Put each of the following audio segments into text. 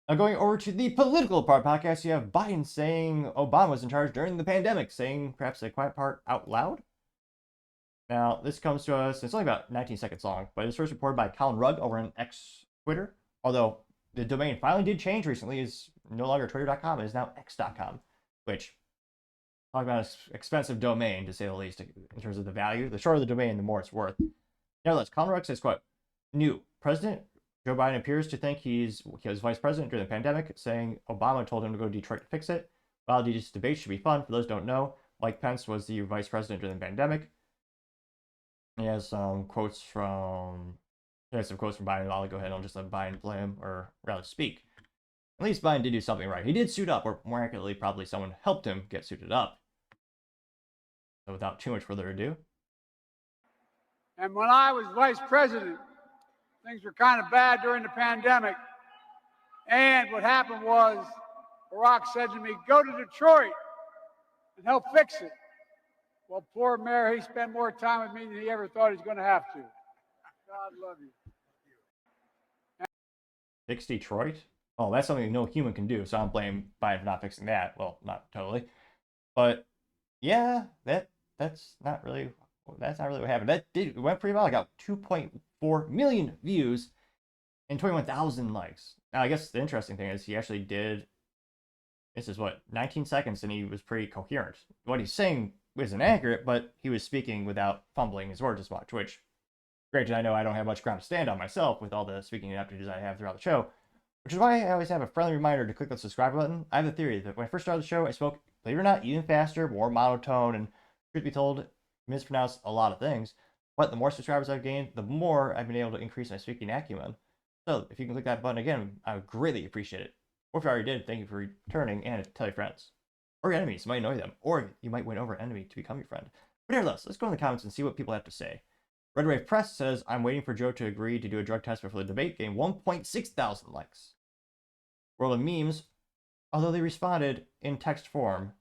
Now, going over to the political part podcast, you have Biden saying Obama was in charge during the pandemic, saying perhaps a quiet part out loud. Now, this comes to us, it's only about 19 seconds long, but it's first reported by Colin Rugg over on X Twitter. Although the domain finally did change recently, is no longer twitter.com, it is now x.com, which, talk about an expensive domain to say the least in terms of the value. The shorter the domain, the more it's worth. Nevertheless, Colin Rugg says, quote, new President Joe Biden appears to think he was vice president during the pandemic, saying Obama told him to go to Detroit to fix it. While these debates should be fun, for those who don't know, Mike Pence was the vice president during the pandemic. He has some quotes from Biden. I'll go ahead and I'll just let Biden play him, or rather speak. At least Biden did do something right. He did suit up, or more accurately, probably someone helped him get suited up. So without too much further ado. And when I was vice president, things were kind of bad during the pandemic. And what happened was Barack said to me, go to Detroit and help fix it. Well, poor mayor, he spent more time with me than he ever thought he was going to have to. God love you. Fix Detroit? Oh, that's something no human can do, so I don't blame Biden for not fixing that. Well, not totally. But yeah, that's not really what happened. It went pretty well. I got 2.4 million views and 21,000 likes. Now, I guess the interesting thing is he actually did, this is what, 19 seconds, and he was pretty coherent. What he's saying isn't accurate, but he was speaking without fumbling his words as much, which, granted, I know I don't have much ground to stand on myself with all the speaking aptitudes I have throughout the show, which is why I always have a friendly reminder to click the subscribe button. I have a theory that when I first started the show, I spoke, believe it or not, even faster, more monotone, and truth be told, mispronounced a lot of things. But the more subscribers I've gained, the more I've been able to increase my speaking acumen. So if you can click that button again, I would greatly appreciate it. Or if you already did, thank you for returning, and tell your friends. Or your enemies, you might annoy them. Or you might win over an enemy to become your friend. But nevertheless, let's go in the comments and see what people have to say. Red Wave Press says, I'm waiting for Joe to agree to do a drug test before the debate, getting 1.6 thousand likes. World of Memes, although they responded in text form,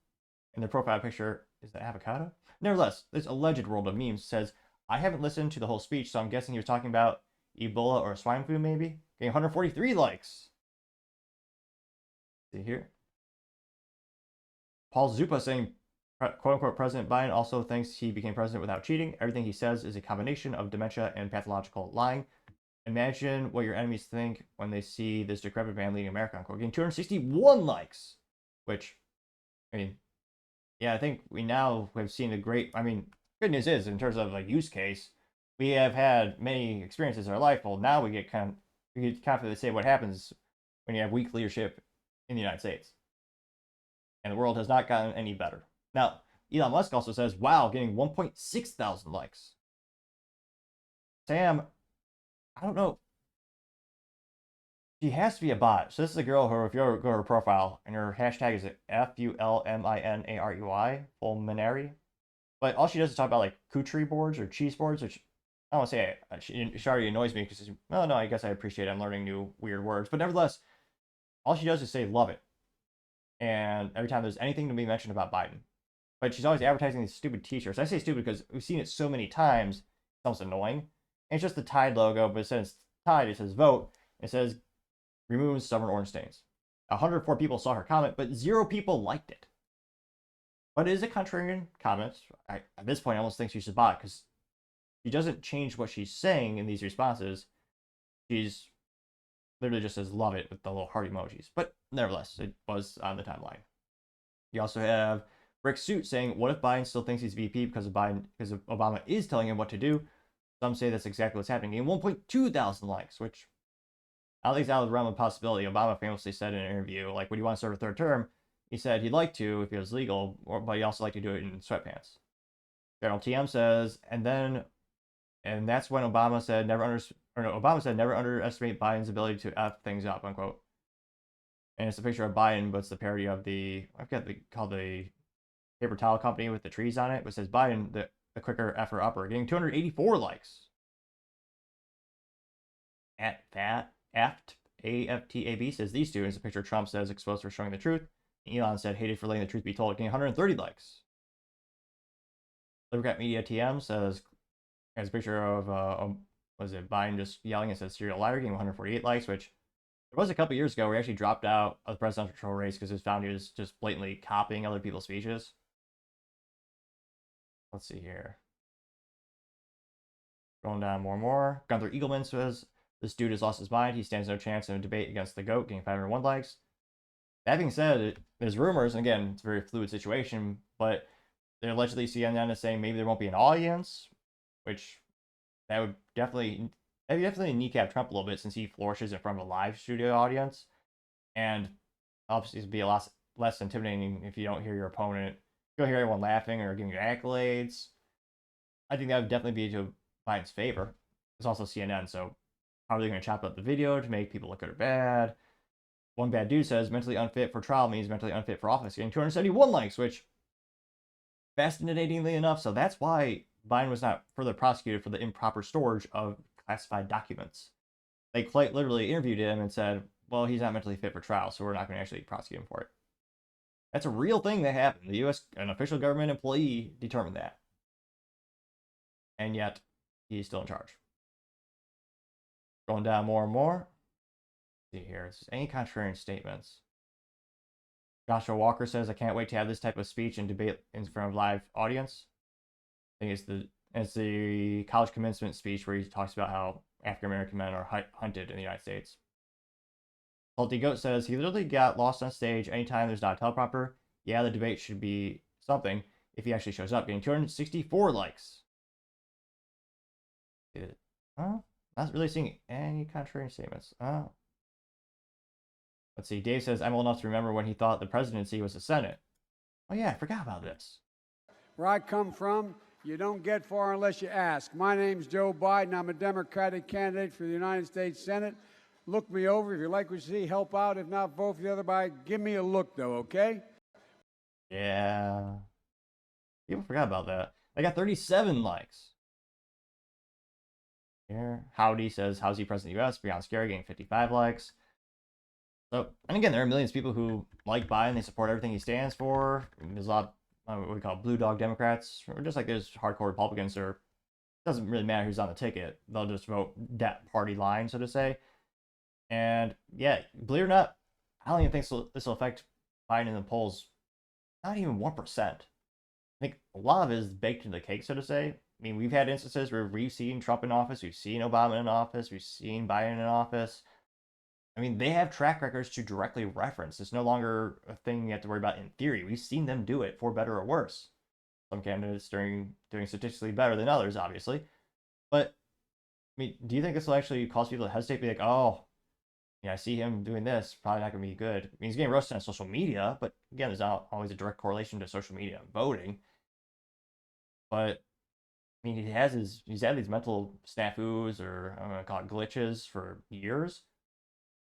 in their profile picture is the avocado. Nevertheless, this alleged World of Memes says, I haven't listened to the whole speech, so I'm guessing he was talking about Ebola or swine flu, maybe? Getting 143 likes. See here. Paul Zupa saying, quote-unquote, President Biden also thinks he became president without cheating. Everything he says is a combination of dementia and pathological lying. Imagine what your enemies think when they see this decrepit man leading America, unquote. Getting 261 likes, which, I mean, yeah, I think we now have seen a great, good news is, in terms of like use case, we have had many experiences in our life. Well, now we get confidently say what happens when you have weak leadership in the United States. And the world has not gotten any better. Now, Elon Musk also says, wow, getting 1.6 thousand likes. Sam, I don't know. She has to be a bot. So this is a girl who, if you go to her profile, and her hashtag is FULMINAREY, Fulminary. But all she does is talk about like country boards or cheese boards, which I don't want to say she already annoys me because, well, no, I guess I appreciate it. I'm learning new weird words. But nevertheless, all she does is say love it. And every time there's anything to be mentioned about Biden. But she's always advertising these stupid t-shirts. I say stupid because we've seen it so many times, it's almost annoying. And it's just the Tide logo, but instead of Tide, it says vote. It says remove stubborn orange stains. 104 people saw her comment, but 0 people liked it. But it is a contrarian comment. At this point, I almost think she's a bot because she doesn't change what she's saying in these responses. She's literally just says love it with the little heart emojis. But nevertheless, it was on the timeline. You also have Rick Suit saying, what if Biden still thinks he's VP because Obama is telling him what to do? Some say that's exactly what's happening. Getting 1.2 thousand likes, which I don't think it's out of the realm of possibility. Obama famously said in an interview, like, would you want to serve a third term? He said he'd like to if it was legal, but he'd also like to do it in sweatpants. General TM says, and that's when Obama said Obama said never underestimate Biden's ability to F things up, unquote. And it's a picture of Biden, but it's the parody of I forget called the paper towel company with the trees on it, but it says Biden, the quicker effer upper, getting 284 likes. At that, AFTAB says these two, is a picture Trump says exposed for showing the truth. Elon said hated for letting the truth be told, getting 130 likes. Libercat Media TM says, has a picture of, was it Biden just yelling and says serial liar, getting 148 likes, which There was a couple years ago where he actually dropped out of the presidential race because it was found he was just blatantly copying other people's speeches. Let's see here. Going down more and more. Gunther Eagleman says, this dude has lost his mind. He stands no chance in a debate against the GOAT, getting 501 likes. That being said, there's rumors, and again, it's a very fluid situation, but they're allegedly CNN is saying maybe there won't be an audience, which that would definitely kneecap Trump a little bit since he flourishes in front of a live studio audience. And obviously it'd be a lot less intimidating if you don't hear your opponent. You don't hear everyone laughing or giving you accolades. I think that would definitely be to Biden's favor. It's also CNN, so how are they going to chop up the video to make people look good or bad? One bad dude says mentally unfit for trial means mentally unfit for office, getting 271 likes, which fascinatingly enough, so that's why Biden was not further prosecuted for the improper storage of classified documents. They quite literally interviewed him and said, well, he's not mentally fit for trial, so we're not going to actually prosecute him for it. That's a real thing that happened. The U.S., an official government employee, determined that. And yet, he's still in charge. Going down more and more. Let's see here. Any contrarian statements? Joshua Walker says, I can't wait to have this type of speech and debate in front of live audience. I think it's the college commencement speech where he talks about how African American men are hunted in the United States. Salty Goat says, he literally got lost on stage anytime there's not a teleprompter. Yeah, the debate should be something if he actually shows up, getting 264 likes. Not really seeing any contrarian statements. Let's see. Dave says, I'm old enough to remember when he thought the presidency was the Senate. Oh, yeah, I forgot about this. Where I come from, you don't get far unless you ask. My name's Joe Biden. I'm a Democratic candidate for the United States Senate. Look me over. If you like what you see, help out. If not, vote for the other guy. Give me a look, though, okay? Yeah. People forgot about that. I got 37 likes. Here. Howdy says, how's he president of the U.S.? Beyond Scary, getting 55 likes. So, and again, there are millions of people who like Biden. They support everything he stands for. There's a lot of what we call blue dog Democrats, or just like there's hardcore Republicans, or it doesn't really matter who's on the ticket. They'll just vote that party line, so to say. And yeah, believe it or not, I don't even think this will affect Biden in the polls. Not even 1%. I think a lot of it is baked into the cake, so to say. I mean, we've had instances where we've seen Trump in office, we've seen Obama in office, we've seen Biden in office. I mean, they have track records to directly reference. It's no longer a thing you have to worry about in theory. We've seen them do it, for better or worse. Some candidates doing statistically better than others, obviously. But, I mean, do you think this will actually cause people to hesitate, be like, oh, yeah, I see him doing this, probably not going to be good. I mean, he's getting roasted on social media, but again, there's not always a direct correlation to social media and voting. But, I mean, he's had these mental snafus, or I'm going to call it glitches, for years.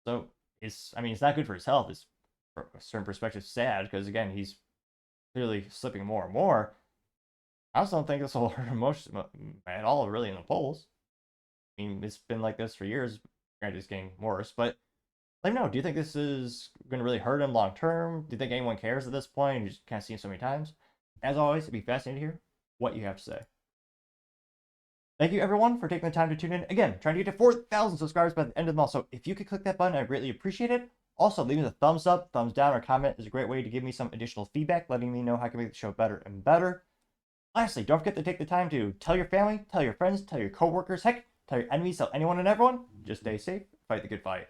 So it's not good for his health. It's, from a certain perspective, sad because again, he's clearly slipping more and more. I also don't think this will hurt him much at all, really, in the polls. I mean, it's been like this for years. Granted, it's getting worse, but let me know. Do you think this is going to really hurt him long term? Do you think anyone cares at this point? You just kind of see him so many times. As always, it'd be fascinating to hear what you have to say. Thank you, everyone, for taking the time to tune in. Again, trying to get to 4,000 subscribers by the end of the month. So if you could click that button, I'd greatly appreciate it. Also, leaving a thumbs up, thumbs down, or comment is a great way to give me some additional feedback, letting me know how I can make the show better and better. Lastly, don't forget to take the time to tell your family, tell your friends, tell your coworkers, heck, tell your enemies, tell anyone and everyone. Just stay safe, fight the good fight.